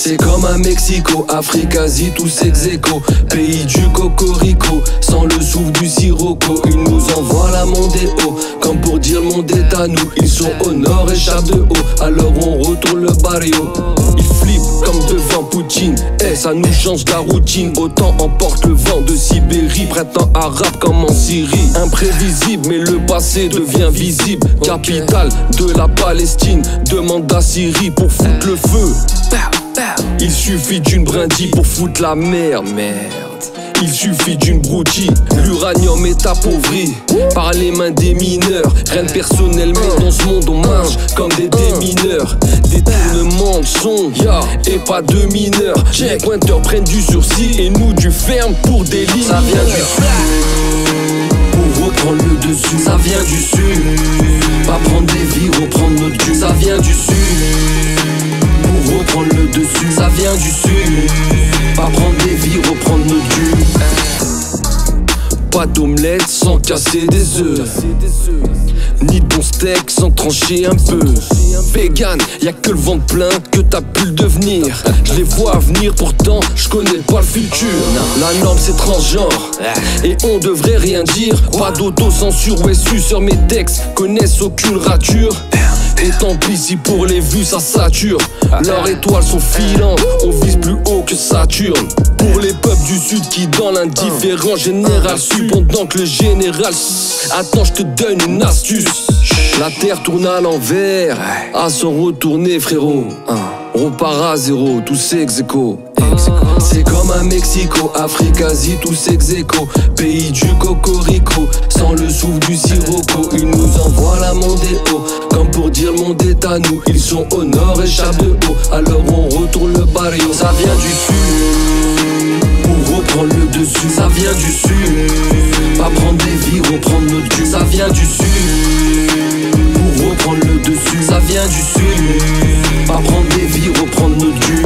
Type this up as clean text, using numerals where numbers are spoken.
C'est comme à Mexico, Afrique, Asie, tous ex-échos. Pays du cocorico, sans le souffle du sirocco. Ils nous envoient la Mondeo, comme pour dire le monde est à nous. Ils sont au nord et chape de haut, alors on retourne le barrio. Ils flippent comme devant Poutine, ça nous change la routine. Autant emporte le vent de Sibérie, printemps arabe comme en Syrie. Imprévisible, mais le passé devient visible. Capitale de la Palestine, demande à Syrie pour foutre le feu. Il suffit d'une brindille pour foutre la merde. Il suffit d'une broutille, l'uranium est appauvri par les mains des mineurs. Rien de personnel, mais dans ce monde on marche comme des démineurs. Détournement de son, et pas de mineurs. Les pointeurs prennent du sursis et nous du ferme pour des lignes. Ça vient du sud, pour reprendre le dessus. Ça vient du sud, pas prendre des vies, reprendre notre cul. Ça vient du sud, pour reprendre le dessus. Ça vient du sud, pas prendre des vies, reprendre notre cul. Pas d'omelette sans casser des œufs, ni de bon steak sans trancher un peu. Vegan, y'a que le ventre plein que t'as pu le devenir. Je les vois venir, pourtant je connais pas le futur. La norme c'est transgenre et on devrait rien dire. Pas d'autocensure, ouais, sur mes textes connaissent aucune rature. Et tant pis si pour les vues ça sature. Leurs étoiles sont filantes, on vise plus haut que Saturne. Pour les peuples du sud qui dans l'indifférent général suit, pendant que le général. Attends, je te donne une astuce. La terre tourne à l'envers, à s'en retourner frérot. On repart à zéro, tous ex-échos. C'est comme à Mexico, Afrique, Asie, tous ex-échos. Pays du cocorico, sans le souffle du sirocco. Ils nous envoient la Mondeo, comme pour dire le monde est à nous. Ils sont au nord et chape de haut, alors on retourne le barrio. Ça vient du sud, pour reprendre le dessus. Ça vient du sud, pas prendre des vies, reprendre notre cul. Ça vient du sud, pour reprendre le dessus. Ça vient du sud, pas prendre des vies, reprendre notre cul.